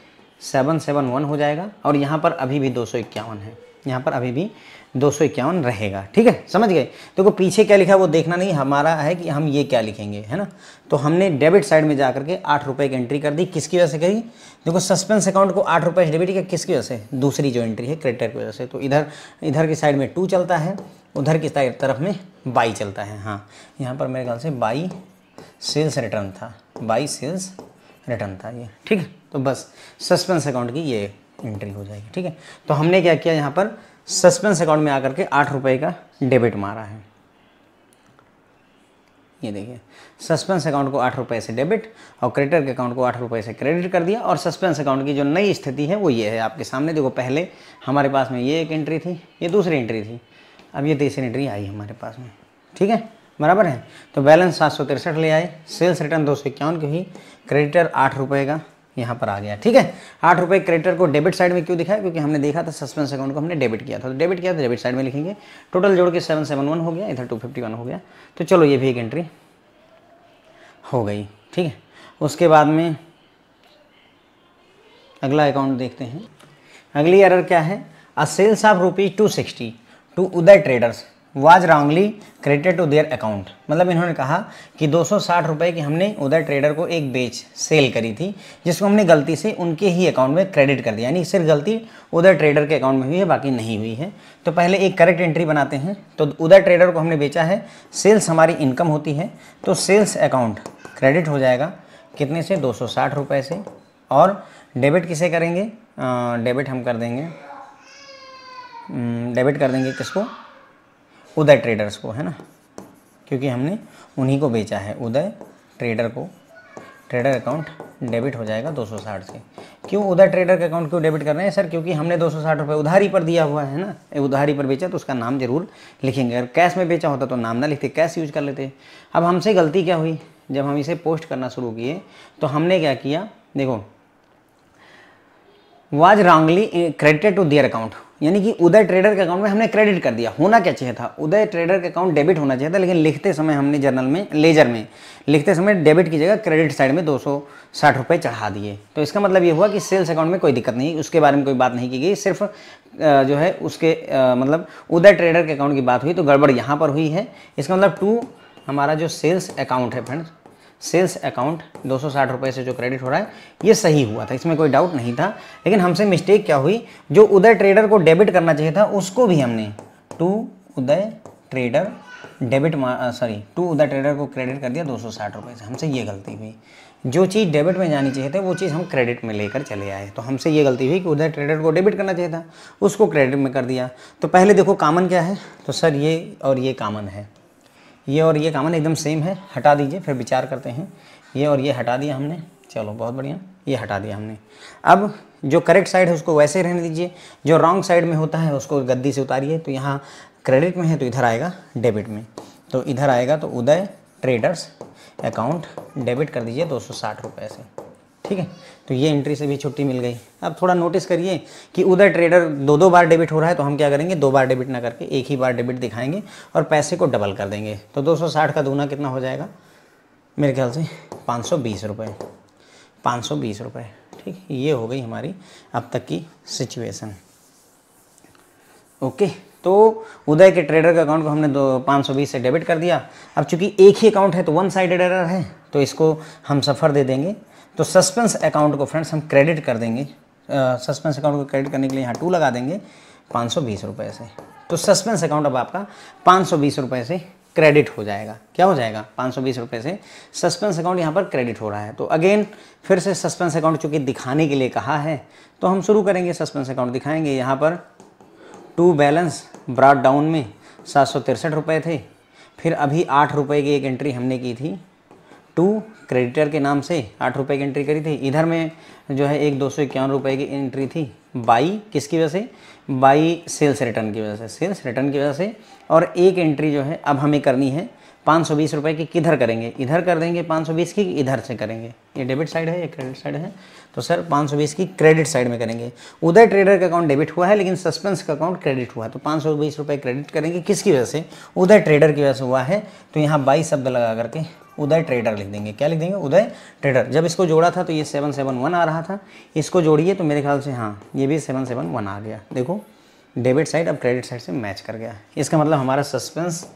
771 हो जाएगा। और यहाँ पर अभी भी 251 है, यहाँ पर अभी भी 251 रहेगा। ठीक है, समझ गए? देखो पीछे क्या लिखा है वो देखना नहीं, हमारा है कि हम ये क्या लिखेंगे, है ना। तो हमने डेबिट साइड में जा करके 8 रुपये की एंट्री कर दी। किसकी वजह से करी, देखो सस्पेंस अकाउंट को 8 रुपये डेबिट किया, किसकी वजह से, दूसरी जो एंट्री है क्रेडिटर की वजह से। तो इधर की साइड में 2 चलता है, उधर की तरफ में बाई चलता है। हाँ, यहाँ पर मेरे ख्याल से बाई सेल्स रिटर्न था, बाई सेल्स रिटर्न था ये। ठीक है, तो बस सस्पेंस अकाउंट की ये एंट्री हो जाएगी। ठीक है, तो हमने क्या किया, यहाँ पर सस्पेंस अकाउंट में आकर के 8 रुपये का डेबिट मारा है। ये देखिए, सस्पेंस अकाउंट को 8 रुपये से डेबिट और क्रेडिटर के अकाउंट को 8 रुपये से क्रेडिट कर दिया। और सस्पेंस अकाउंट की जो नई स्थिति है वो ये है आपके सामने। देखो पहले हमारे पास में ये एक एंट्री थी, ये दूसरी एंट्री थी, अब ये तीसरी एंट्री आई हमारे पास में। ठीक है, बराबर है। तो बैलेंस 763 ले आए, सेल्स रिटर्न 251 की हुई, क्रेडिटर 8 रुपये का यहाँ पर आ गया। ठीक है, 8 रुपये क्रेडिटर को डेबिट साइड में क्यों दिखाया, क्योंकि हमने देखा था सस्पेंस अकाउंट को हमने डेबिट किया था, तो डेबिट किया तो डेबिट साइड में लिखेंगे। टोटल जोड़ के 771 हो गया, इधर 251 हो गया। तो चलो ये भी एक एंट्री हो गई। ठीक है, उसके बाद में अगला अकाउंट देखते हैं। अगली एरर क्या है, a sales of ₹260 to Uday traders was wrongly credited to their account. मतलब इन्होंने कहा कि 260 रुपये की हमने उदय ट्रेडर को एक सेल करी थी, जिसको हमने गलती से उनके ही अकाउंट में क्रेडिट कर दिया, यानी सिर्फ गलती उदय ट्रेडर के अकाउंट में हुई है, बाकी नहीं हुई है। तो पहले एक करेक्ट एंट्री बनाते हैं। तो उदय ट्रेडर को हमने बेचा है, सेल्स हमारी इनकम होती है, तो सेल्स अकाउंट क्रेडिट हो जाएगा कितने से, 260 रुपये से। और डेबिट किसे करेंगे, डेबिट हम कर देंगे, डेबिट कर देंगे किसको, उदय ट्रेडर्स को, है ना, क्योंकि हमने उन्हीं को बेचा है, उदय ट्रेडर को। ट्रेडर अकाउंट डेबिट हो जाएगा 260 से। क्यों उदय ट्रेडर के अकाउंट क्यों डेबिट कर रहे हैं सर, क्योंकि हमने 260 रुपये उधारी पर दिया हुआ है ना, उधारी पर बेचा तो उसका नाम जरूर लिखेंगे। अगर कैश में बेचा होता तो नाम ना लिखते, कैश यूज कर लेते। अब हमसे गलती क्या हुई, जब हम इसे पोस्ट करना शुरू किए तो हमने क्या किया, देखो was wrongly credited to their account, यानी कि उदय ट्रेडर के अकाउंट में हमने क्रेडिट कर दिया। होना क्या चाहिए था, उदय ट्रेडर के अकाउंट डेबिट होना चाहिए था, लेकिन लिखते समय हमने जर्नल में, लेजर में लिखते समय डेबिट की जगह क्रेडिट साइड में 260 रुपये चढ़ा दिए। तो इसका मतलब ये हुआ कि सेल्स अकाउंट में कोई दिक्कत नहीं, उसके बारे में कोई बात नहीं की गई, सिर्फ जो है उसके मतलब उदय ट्रेडर के अकाउंट की बात हुई, तो गड़बड़ यहाँ पर हुई है। इसका मतलब 2 हमारा जो सेल्स अकाउंट है फ्रेंड्स, सेल्स अकाउंट 260 रुपये से जो क्रेडिट हो रहा है ये सही हुआ था, इसमें कोई डाउट नहीं था। लेकिन हमसे मिस्टेक क्या हुई, जो उदय ट्रेडर को डेबिट करना चाहिए था उसको भी हमने टू उदय ट्रेडर को क्रेडिट कर दिया 260 रुपये से। हमसे ये गलती हुई, जो चीज़ डेबिट में जानी चाहिए थी वो चीज़ हम क्रेडिट में लेकर चले आए। तो हमसे ये गलती हुई कि उदय ट्रेडर को डेबिट करना चाहिए था, उसको क्रेडिट में कर दिया। तो पहले देखो कॉमन क्या है, तो सर ये और ये कॉमन है, ये और ये कॉमन एकदम सेम है, हटा दीजिए फिर विचार करते हैं। ये और ये हटा दिया हमने, चलो बहुत बढ़िया, ये हटा दिया हमने। अब जो करेक्ट साइड है उसको वैसे रहने दीजिए, जो रॉन्ग साइड में होता है उसको गद्दी से उतारिए। तो यहाँ क्रेडिट में है तो इधर आएगा डेबिट में, तो इधर आएगा तो उदय ट्रेडर्स अकाउंट डेबिट कर दीजिए 260 रुपये से, ठीक है। तो ये एंट्री से भी छुट्टी मिल गई। अब थोड़ा नोटिस करिए कि उदय ट्रेडर दो बार डेबिट हो रहा है, तो हम क्या करेंगे, 2 बार डेबिट ना करके एक ही बार डेबिट दिखाएंगे और पैसे को डबल कर देंगे। तो 260 का दूना कितना हो जाएगा, मेरे ख्याल से 520 रुपये, 520 रुपये, ठीक। ये हो गई हमारी अब तक की सिचुएशन, ओके। तो उदय के ट्रेडर के अकाउंट को हमने 520 से डेबिट कर दिया। अब चूंकि एक ही अकाउंट है तो वन साइडेड एरर है, तो इसको हम सफ़र दे देंगे। तो सस्पेंस अकाउंट को फ्रेंड्स हम क्रेडिट कर देंगे, सस्पेंस अकाउंट को क्रेडिट करने के लिए यहाँ 2 लगा देंगे 520 रुपये से। तो सस्पेंस अकाउंट अब आपका 520 रुपये से क्रेडिट हो जाएगा। क्या हो जाएगा, 520 रुपये से सस्पेंस अकाउंट यहाँ पर क्रेडिट हो रहा है। तो अगेन फिर से सस्पेंस अकाउंट चूँकि दिखाने के लिए कहा है तो हम शुरू करेंगे, सस्पेंस अकाउंट दिखाएंगे। यहाँ पर टू बैलेंस ब्रॉट डाउन में 763 रुपये थे, फिर अभी 8 रुपये की एक एंट्री हमने की थी, टू क्रेडिटर के नाम से 8 रुपये की एंट्री करी थी। इधर में जो है एक 251 रुपये की एंट्री थी, बाई किसकी वजह से, बाई सेल्स रिटर्न की वजह से, सेल्स रिटर्न की वजह से। और एक एंट्री जो है अब हमें करनी है 520 रुपये की, किधर करेंगे, इधर कर देंगे 520 की, इधर से करेंगे। ये डेबिट साइड है, ये क्रेडिट साइड है, तो सर 520 की क्रेडिट साइड में करेंगे। उदय ट्रेडर का अकाउंट डेबिट हुआ है लेकिन सस्पेंस का अकाउंट क्रेडिट हुआ है, तो 520 रुपये क्रेडिट करेंगे। किसकी वजह से, उदय ट्रेडर की वजह से हुआ है। तो यहाँ 22 शब्द लगा करके उदय ट्रेडर लिख देंगे। क्या लिख देंगे, उदय ट्रेडर। जब इसको जोड़ा था तो ये 771 आ रहा था, इसको जोड़िए तो मेरे ख्याल से हाँ ये भी 771 आ गया। देखो डेबिट साइड अब क्रेडिट साइड से मैच कर गया। इसका मतलब हमारा सस्पेंस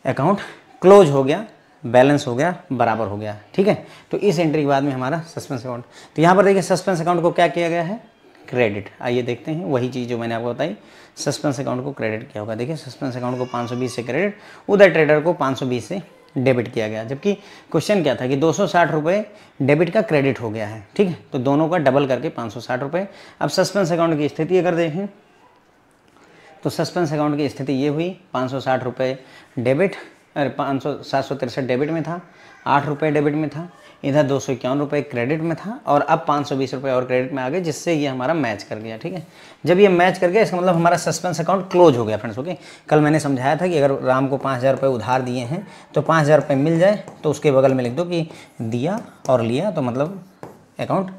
अकाउंट क्लोज हो गया, बैलेंस हो गया, बराबर हो गया, ठीक है। तो इस एंट्री के बाद में हमारा सस्पेंस अकाउंट, तो यहाँ पर देखिए सस्पेंस अकाउंट को क्या किया गया है, क्रेडिट। आइए देखते हैं वही चीज़ जो मैंने आपको बताई, सस्पेंस अकाउंट को क्रेडिट किया होगा। देखिए सस्पेंस अकाउंट को 520 से क्रेडिट, उदय ट्रेडर को 520 से डेबिट किया गया। जबकि क्वेश्चन क्या था कि 260 रुपये डेबिट का क्रेडिट हो गया है, ठीक है। तो दोनों का डबल करके 560 रुपये। अब सस्पेंस अकाउंट की स्थिति अगर देखें तो सस्पेंस अकाउंट की स्थिति ये हुई, 560 रुपये डेबिट, अरे 763 डेबिट में था, 8 रुपये डेबिट में था, इधर 251 रुपये क्रेडिट में था और अब 520 रुपये और क्रेडिट में आ गए, जिससे ये हमारा मैच कर गया, ठीक है। जब ये मैच कर गया इसका मतलब हमारा सस्पेंस अकाउंट क्लोज हो गया फ्रेंड्स, ओके। कल मैंने समझाया था कि अगर राम को 5000 रुपये उधार दिए हैं तो 5000 रुपये मिल जाए तो उसके बगल में लिख दो कि दिया और लिया, तो मतलब अकाउंट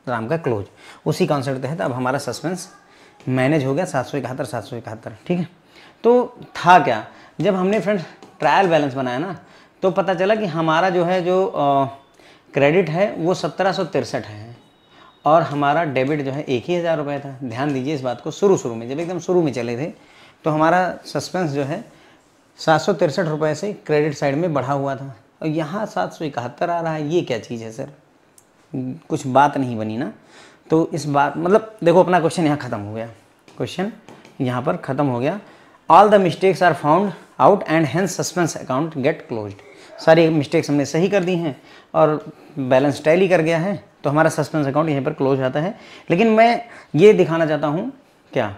राम का क्लोज। उसी कॉन्सेप्ट के तहत अब हमारा सस्पेंस मैनेज हो गया 771, ठीक है। तो था क्या, जब हमने फ्रेंड्स ट्रायल बैलेंस बनाया ना तो पता चला कि हमारा जो है जो क्रेडिट है वो 1763 है और हमारा डेबिट जो है 1000 रुपये था। ध्यान दीजिए इस बात को, शुरू में जब एकदम शुरू में चले थे तो हमारा सस्पेंस जो है 763 रुपये से क्रेडिट साइड में बढ़ा हुआ था और यहाँ 771 आ रहा है। ये क्या चीज़ है सर, कुछ बात नहीं बनी ना। तो इस बात मतलब देखो अपना क्वेश्चन यहाँ ख़त्म हो गया, क्वेश्चन यहाँ पर ख़त्म हो गया। All the mistakes are found out and hence suspense account get closed. सारी मिस्टेक्स हमने सही कर दी हैं और बैलेंस टैली कर गया है, तो हमारा सस्पेंस अकाउंट यहीं पर क्लोज आता है। लेकिन मैं ये दिखाना चाहता हूँ क्या,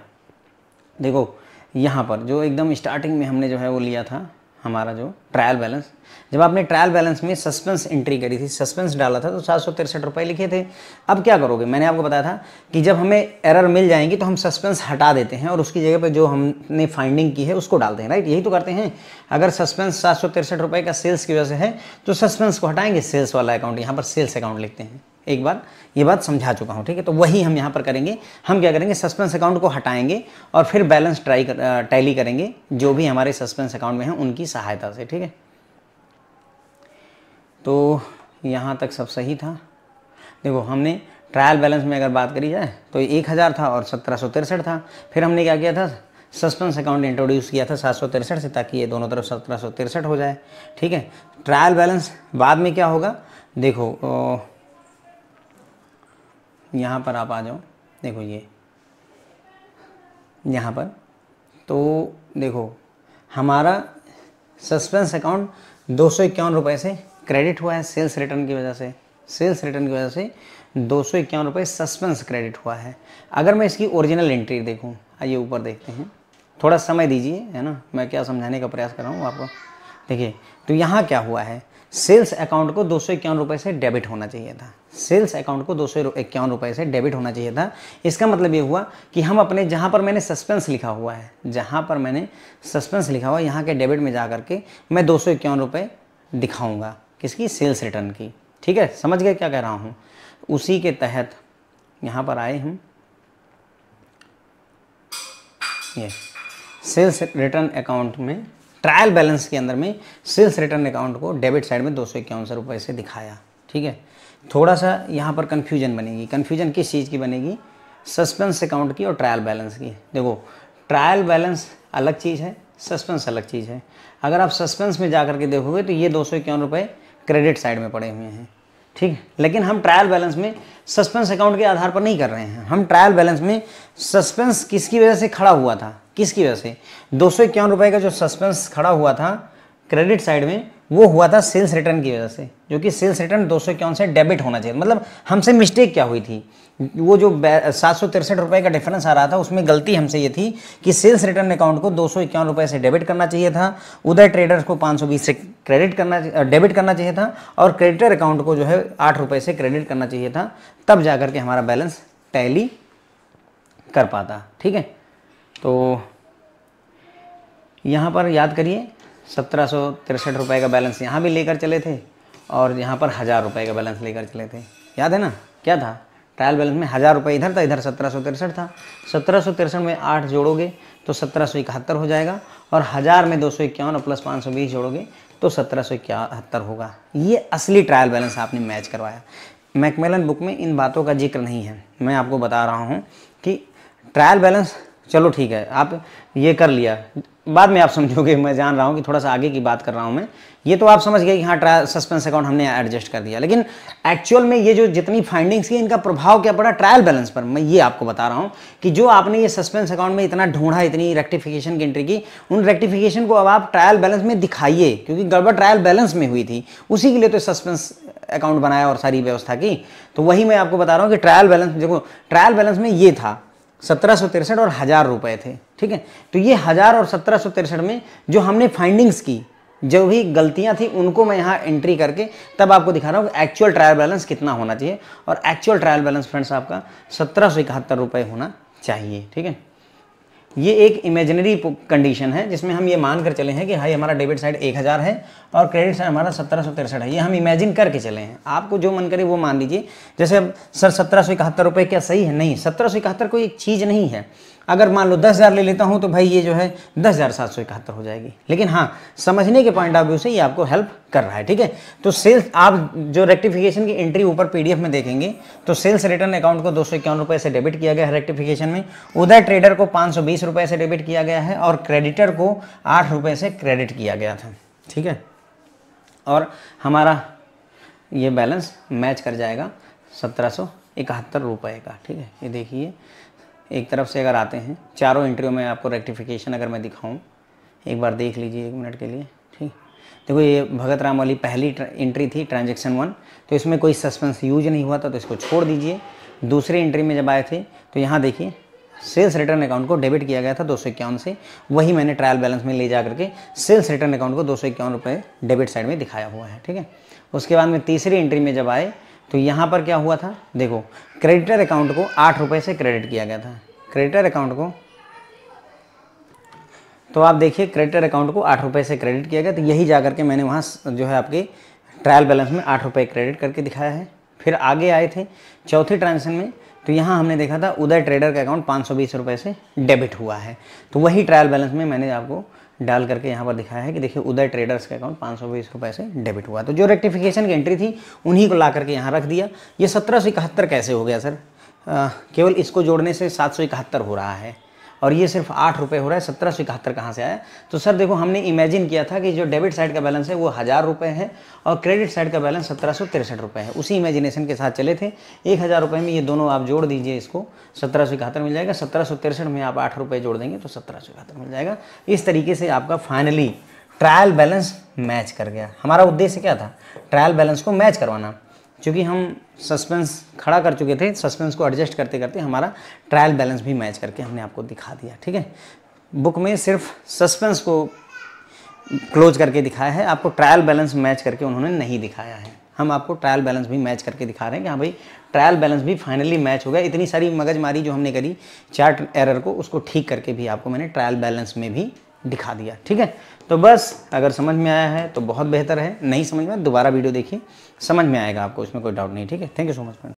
देखो यहाँ पर जो एकदम स्टार्टिंग में हमने जो है वो लिया था हमारा जो ट्रायल बैलेंस, जब आपने ट्रायल बैलेंस में सस्पेंस एंट्री करी थी, सस्पेंस डाला था तो 763 रुपये लिखे थे। अब क्या करोगे, मैंने आपको बताया था कि जब हमें एरर मिल जाएंगी तो हम सस्पेंस हटा देते हैं और उसकी जगह पे जो हमने फाइंडिंग की है उसको डालते हैं, राइट। यही तो करते हैं। अगर सस्पेंस 763 रुपये का सेल्स की वजह से है तो सस्पेंस को हटाएंगे, सेल्स वाला अकाउंट, यहाँ पर सेल्स अकाउंट लिखते हैं। एक बार ये बात समझा चुका हूँ, ठीक है। तो वही हम यहाँ पर करेंगे। हम क्या करेंगे, सस्पेंस अकाउंट को हटाएंगे और फिर बैलेंस टैली करेंगे जो भी हमारे सस्पेंस अकाउंट में हैं उनकी सहायता से, ठीक है। तो यहाँ तक सब सही था। देखो हमने ट्रायल बैलेंस में अगर बात करी जाए तो 1000 था और 1763 था। फिर हमने क्या किया था, सस्पेंस अकाउंट इंट्रोड्यूस किया था 763 से, ताकि ये दोनों तरफ 1763 हो जाए। ठीक है, ट्रायल बैलेंस बाद में क्या होगा, देखो यहाँ पर आप आ जाओ, देखो ये यहाँ पर, तो देखो हमारा सस्पेंस अकाउंट 251 रुपये से क्रेडिट हुआ है सेल्स रिटर्न की वजह से। सेल्स रिटर्न की वजह से 251 रुपये सस्पेंस क्रेडिट हुआ है। अगर मैं इसकी ओरिजिनल एंट्री देखूँ, आइए ऊपर देखते हैं, थोड़ा समय दीजिए, है ना, मैं क्या समझाने का प्रयास कर रहा हूँ आपको। देखिए, तो यहाँ क्या हुआ है, सेल्स अकाउंट को 251 रुपये से डेबिट होना चाहिए था। सेल्स अकाउंट को 251 रुपये से डेबिट होना चाहिए था। इसका मतलब ये हुआ कि हम अपने जहाँ पर मैंने सस्पेंस लिखा हुआ है, जहाँ पर मैंने सस्पेंस लिखा हुआ है, यहाँ के डेबिट में जा करके मैं 251 रुपये दिखाऊँगा, किसकी, सेल्स रिटर्न की। ठीक है, समझ गए क्या कह रहा हूँ। उसी के तहत यहाँ पर आए हम, ये सेल्स रिटर्न अकाउंट में ट्रायल बैलेंस के अंदर में सेल्स रिटर्न अकाउंट को डेबिट साइड में 251 रुपये से दिखाया। ठीक है, थोड़ा सा यहाँ पर कन्फ्यूजन बनेगी। कन्फ्यूजन किस चीज़ की बनेगी, सस्पेंस अकाउंट की और ट्रायल बैलेंस की। देखो, ट्रायल बैलेंस अलग चीज़ है, सस्पेंस अलग चीज़ है। अगर आप सस्पेंस में जा कर के देखोगे तो ये 251 रुपये क्रेडिट साइड में पड़े हुए हैं। ठीक, लेकिन हम ट्रायल बैलेंस में सस्पेंस अकाउंट के आधार पर नहीं कर रहे हैं। हम ट्रायल बैलेंस में सस्पेंस किसकी वजह से खड़ा हुआ था, किसकी वजह से, 251 रुपये का जो सस्पेंस खड़ा हुआ था क्रेडिट साइड में, वो हुआ था सेल्स रिटर्न की वजह से, जो कि सेल्स रिटर्न 251 से डेबिट होना चाहिए। मतलब हमसे मिस्टेक क्या हुई थी, वो जो 763 रुपये का डिफरेंस आ रहा था, उसमें गलती हमसे ये थी कि सेल्स रिटर्न अकाउंट को 251 रुपये से डेबिट करना चाहिए था, उदय ट्रेडर्स को 520 से डेबिट करना चाहिए था, और क्रेडिटर अकाउंट को जो है 8 रुपये से क्रेडिट करना चाहिए था, तब जा कर के हमारा बैलेंस टैली कर पाता। ठीक है, तो यहाँ पर याद करिए 1763 रुपये का बैलेंस यहाँ भी लेकर चले थे, और यहाँ पर 1000 रुपये का बैलेंस लेकर चले थे। याद है ना, क्या था, ट्रायल बैलेंस में 1000 रुपये इधर था, इधर 1763 था। 1763 में 8 जोड़ोगे तो 1771 हो जाएगा, और 1000 में 251 और प्लस 520 जोड़ोगे तो 1771 होगा। ये असली ट्रायल बैलेंस आपने मैच करवाया। मैकमिलन बुक में इन बातों का जिक्र नहीं है। मैं आपको बता रहा हूँ कि ट्रायल बैलेंस, चलो ठीक है, आप ये कर लिया, बाद में आप समझोगे, मैं जान रहा हूँ कि थोड़ा सा आगे की बात कर रहा हूँ मैं। ये तो आप समझ गए कि हाँ, ट्रायल सस्पेंस अकाउंट हमने एडजस्ट कर दिया, लेकिन एक्चुअल में ये जो जितनी फाइंडिंग्स की, इनका प्रभाव क्या पड़ा ट्रायल बैलेंस पर, मैं ये आपको बता रहा हूँ कि जो आपने ये सस्पेंस अकाउंट में इतना ढूंढा, इतनी रेक्टिफिकेशन की एंट्री की, उन रेक्टिफिकेशन को अब आप ट्रायल बैलेंस में दिखाइए, क्योंकि गड़बड़ ट्रायल बैलेंस में हुई थी, उसी के लिए तो सस्पेंस अकाउंट बनाया और सारी व्यवस्था की। तो वही मैं आपको बता रहा हूँ कि ट्रायल बैलेंस, देखो ट्रायल बैलेंस में ये था 1763 और 1000 रुपये थे। ठीक है, तो ये 1000 और 1763 में जो हमने फाइंडिंग्स की, जो भी गलतियां थी, उनको मैं यहाँ एंट्री करके तब आपको दिखा रहा हूँ कि एक्चुअल ट्रायल बैलेंस कितना होना चाहिए। और एक्चुअल ट्रायल बैलेंस फ्रेंड्स आपका 1771 रुपये होना चाहिए। ठीक है, ये एक इमेजिनरी कंडीशन है जिसमें हम ये मान कर चले हैं कि भाई हमारा डेबिट साइड 1000 है और क्रेडिट साइड हमारा 1763 है। ये हम इमेजिन करके चले हैं, आपको जो मन करे वो मान लीजिए। जैसे अब सर 1771 रुपये क्या सही है, नहीं, 1771 कोई एक चीज़ नहीं है। अगर मान लो 10,000 ले लेता हूँ तो भाई ये जो है 10,771 हो जाएगी। लेकिन हाँ, समझने के पॉइंट ऑफ व्यू से ये आपको हेल्प कर रहा है। ठीक है, तो सेल्स, आप जो रेक्टिफिकेशन की एंट्री ऊपर PDF में देखेंगे तो सेल्स रिटर्न अकाउंट को 251 रुपये से डेबिट किया गया है रेक्टिफिकेशन में, उदय ट्रेडर को 520 रुपये से डेबिट किया गया है, और क्रेडिटर को 8 रुपये से क्रेडिट किया गया था। ठीक है, और हमारा ये बैलेंस मैच कर जाएगा 1771 रुपये का। ठीक है, ये देखिए एक तरफ से अगर आते हैं, चारों एंट्रियों में आपको रेक्टिफिकेशन अगर मैं दिखाऊं, एक बार देख लीजिए 1 मिनट के लिए। ठीक, देखो ये भगत राम वाली पहली एंट्री थी, ट्रांजैक्शन 1, तो इसमें कोई सस्पेंस यूज नहीं हुआ था, तो इसको छोड़ दीजिए। दूसरी एंट्री में जब आए थे तो यहाँ देखिए सेल्स रिटर्न अकाउंट को डेबिट किया गया था 251 से, वही मैंने ट्रायल बैलेंस में ले जा करके सेल्स रिटर्न अकाउंट को 251 रुपये डेबिट साइड में दिखाया हुआ है। ठीक है, उसके बाद में तीसरी एंट्री में जब आए तो यहाँ पर क्या हुआ था, देखो क्रेडिटर अकाउंट को 8 रुपये से क्रेडिट किया गया था। क्रेडिटर अकाउंट को, तो आप देखिए क्रेडिटर अकाउंट को 8 रुपये से क्रेडिट किया गया, तो यही जा करके मैंने वहाँ जो है आपके ट्रायल बैलेंस में 8 रुपये क्रेडिट करके दिखाया है। फिर आगे आए थे चौथी ट्रांजेक्शन में, तो यहाँ हमने देखा था उदय ट्रेडर का अकाउंट 520 रुपये से डेबिट हुआ है, तो वही ट्रायल बैलेंस में मैंने आपको डाल करके यहाँ पर दिखाया है कि देखिए उदय ट्रेडर्स का अकाउंट 520 रुपये से डेबिट हुआ। तो जो रेक्टिफिकेशन की एंट्री थी उन्हीं को ला करके यहाँ रख दिया। ये 1771 कैसे हो गया सर, केवल इसको जोड़ने से 771 हो रहा है, और ये सिर्फ 8 रुपये हो रहा है। 1771 कहाँ से आया? तो सर देखो, हमने इमेजिन किया था कि जो डेबिट साइड का बैलेंस है वो 1000 रुपये है और क्रेडिट साइड का बैलेंस 1763 रुपये है। उसी इमेजिनेशन के साथ चले थे। 1000 रुपये में ये दोनों आप जोड़ दीजिए, इसको 1771 मिल जाएगा। 1763 में आप 8 रुपये जोड़ देंगे तो 1771 मिल जाएगा। इस तरीके से आपका फाइनली ट्रायल बैलेंस मैच कर गया। हमारा उद्देश्य क्या था? ट्रायल बैलेंस को मैच करवाना। क्योंकि हम सस्पेंस खड़ा कर चुके थे, सस्पेंस को एडजस्ट करते करते हमारा ट्रायल बैलेंस भी मैच करके हमने आपको दिखा दिया। ठीक है, बुक में सिर्फ सस्पेंस को क्लोज करके दिखाया है, आपको ट्रायल बैलेंस मैच करके उन्होंने नहीं दिखाया है। हम आपको ट्रायल बैलेंस भी मैच करके दिखा रहे हैं कि हाँ भाई, ट्रायल बैलेंस भी फाइनली मैच हो गया। इतनी सारी मगजमारी जो हमने करी चार्ट एरर को, उसको ठीक करके भी आपको मैंने ट्रायल बैलेंस में भी दिखा दिया। ठीक है, तो बस अगर समझ में आया है तो बहुत बेहतर है, नहीं समझ में दोबारा वीडियो देखिए, समझ में आएगा आपको, इसमें कोई डाउट नहीं। ठीक है, thank you so much friend.